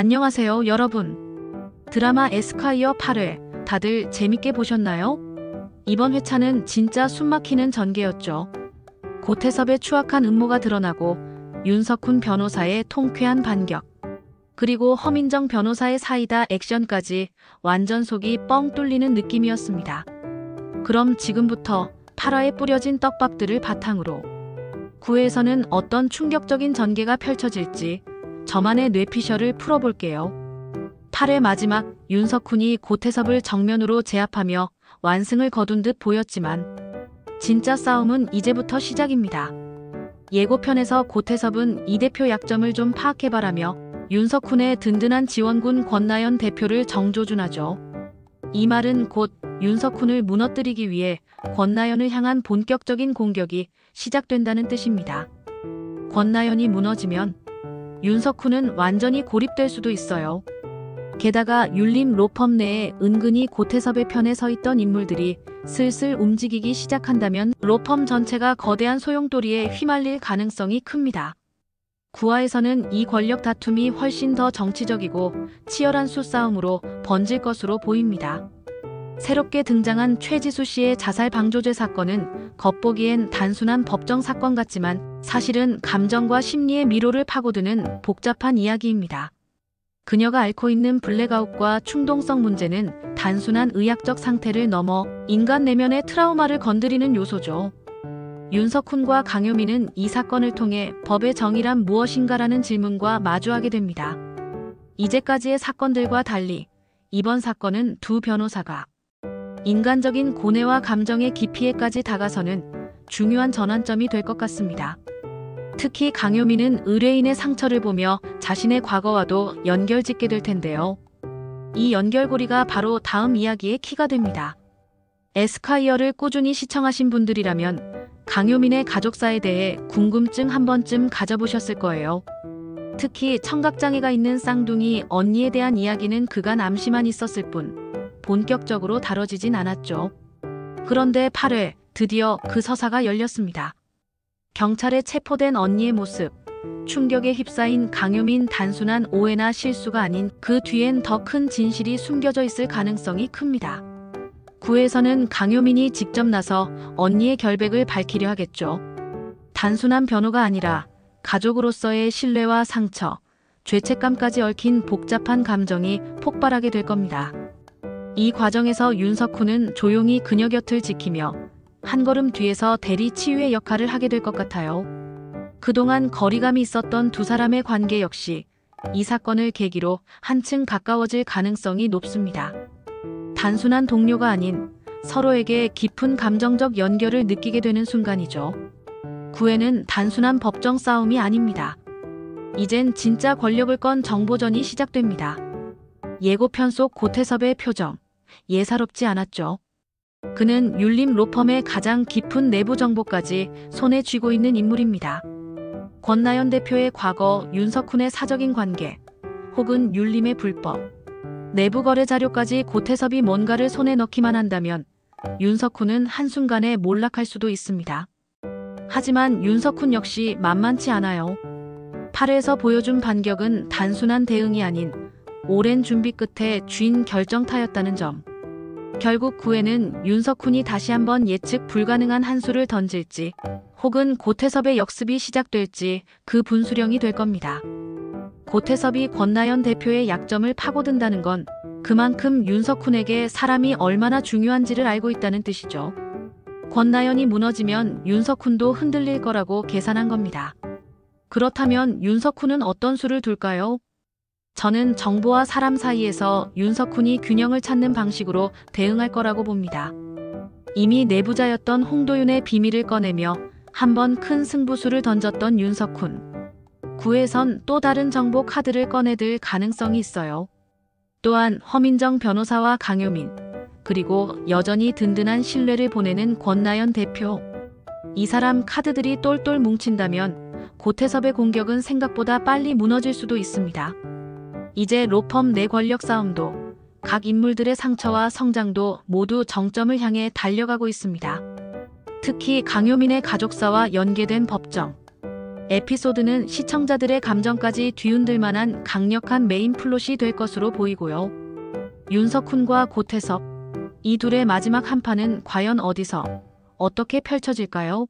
안녕하세요, 여러분. 드라마 에스콰이어 8회 다들 재밌게 보셨나요? 이번 회차는 진짜 숨막히는 전개였죠. 고태섭의 추악한 음모가 드러나고 윤석훈 변호사의 통쾌한 반격, 그리고 허민정 변호사의 사이다 액션까지 완전 속이 뻥 뚫리는 느낌이었습니다. 그럼 지금부터 8화에 뿌려진 떡밥들을 바탕으로 9회에서는 어떤 충격적인 전개가 펼쳐질지 저만의 뇌피셜을 풀어볼게요. 8회 마지막 윤석훈이 고태섭을 정면으로 제압하며 완승을 거둔 듯 보였지만 진짜 싸움은 이제부터 시작입니다. 예고편에서 고태섭은 이 대표 약점을 좀 파악해봐라며 윤석훈의 든든한 지원군 권나연 대표를 정조준하죠. 이 말은 곧 윤석훈을 무너뜨리기 위해 권나연을 향한 본격적인 공격이 시작된다는 뜻입니다. 권나연이 무너지면 윤석훈은 완전히 고립될 수도 있어요. 게다가 율림 로펌 내에 은근히 고태섭의 편에 서 있던 인물들이 슬슬 움직이기 시작한다면 로펌 전체가 거대한 소용돌이에 휘말릴 가능성이 큽니다. 9화에서는 이 권력 다툼이 훨씬 더 정치적이고 치열한 수싸움으로 번질 것으로 보입니다. 새롭게 등장한 최지수 씨의 자살 방조죄 사건은 겉보기엔 단순한 법정 사건 같지만 사실은 감정과 심리의 미로를 파고드는 복잡한 이야기입니다. 그녀가 앓고 있는 블랙아웃과 충동성 문제는 단순한 의학적 상태를 넘어 인간 내면의 트라우마를 건드리는 요소죠. 윤석훈과 강효민은 이 사건을 통해 법의 정의란 무엇인가라는 질문과 마주하게 됩니다. 이제까지의 사건들과 달리 이번 사건은 두 변호사가 인간적인 고뇌와 감정의 깊이에까지 다가서는 중요한 전환점이 될 것 같습니다. 특히 강효민은 의뢰인의 상처를 보며 자신의 과거와도 연결짓게 될 텐데요. 이 연결고리가 바로 다음 이야기의 키가 됩니다. 에스콰이어를 꾸준히 시청하신 분들이라면 강효민의 가족사에 대해 궁금증 한 번쯤 가져보셨을 거예요. 특히 청각장애가 있는 쌍둥이 언니에 대한 이야기는 그간 암시만 있었을 뿐 본격적으로 다뤄지진 않았죠. 그런데 8회 드디어 그 서사가 열렸습니다. 경찰에 체포된 언니의 모습, 충격에 휩싸인 강효민, 단순한 오해나 실수가 아닌 그 뒤엔 더 큰 진실이 숨겨져 있을 가능성이 큽니다. 9회에서는 강효민이 직접 나서 언니의 결백을 밝히려 하겠죠. 단순한 변호가 아니라 가족으로서의 신뢰와 상처, 죄책감까지 얽힌 복잡한 감정이 폭발하게 될 겁니다. 이 과정에서 윤석훈은 조용히 그녀 곁을 지키며 한 걸음 뒤에서 대리 치유의 역할을 하게 될 것 같아요. 그동안 거리감이 있었던 두 사람의 관계 역시 이 사건을 계기로 한층 가까워질 가능성이 높습니다. 단순한 동료가 아닌 서로에게 깊은 감정적 연결을 느끼게 되는 순간이죠. 9회는 단순한 법정 싸움이 아닙니다. 이젠 진짜 권력을 건 정보전이 시작됩니다. 예고편 속 고태섭의 표정, 예사롭지 않았죠. 그는 율림 로펌의 가장 깊은 내부 정보까지 손에 쥐고 있는 인물입니다. 권나연 대표의 과거, 윤석훈의 사적인 관계, 혹은 율림의 불법, 내부 거래 자료까지 고태섭이 뭔가를 손에 넣기만 한다면 윤석훈은 한순간에 몰락할 수도 있습니다. 하지만 윤석훈 역시 만만치 않아요. 8회에서 보여준 반격은 단순한 대응이 아닌 오랜 준비 끝에 쥔 결정타였다는 점. 결국 9회는 윤석훈이 다시 한번 예측 불가능한 한 수를 던질지 혹은 고태섭의 역습이 시작될지 그 분수령이 될 겁니다. 고태섭이 권나연 대표의 약점을 파고든다는 건 그만큼 윤석훈에게 사람이 얼마나 중요한지를 알고 있다는 뜻이죠. 권나연이 무너지면 윤석훈도 흔들릴 거라고 계산한 겁니다. 그렇다면 윤석훈은 어떤 수를 둘까요? 저는 정보와 사람 사이에서 윤석훈이 균형을 찾는 방식으로 대응할 거라고 봅니다. 이미 내부자였던 홍도윤의 비밀을 꺼내며 한번 큰 승부수를 던졌던 윤석훈. 9회선 또 다른 정보 카드를 꺼내들 가능성이 있어요. 또한 허민정 변호사와 강효민, 그리고 여전히 든든한 신뢰를 보내는 권나연 대표. 이 사람 카드들이 똘똘 뭉친다면 고태섭의 공격은 생각보다 빨리 무너질 수도 있습니다. 이제 로펌 내 권력 싸움도 각 인물들의 상처와 성장도 모두 정점을 향해 달려가고 있습니다. 특히 강효민의 가족사와 연계된 법정, 에피소드는 시청자들의 감정까지 뒤흔들 만한 강력한 메인 플롯이 될 것으로 보이고요. 윤석훈과 고태섭, 이 둘의 마지막 한판은 과연 어디서 어떻게 펼쳐질까요?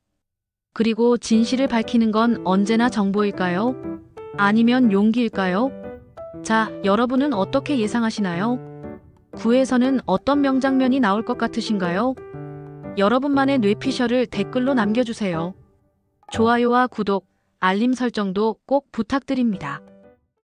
그리고 진실을 밝히는 건 언제나 정보일까요? 아니면 용기일까요? 자, 여러분은 어떻게 예상하시나요? 9회에서는 어떤 명장면이 나올 것 같으신가요? 여러분만의 뇌피셜을 댓글로 남겨주세요. 좋아요와 구독, 알림 설정도 꼭 부탁드립니다.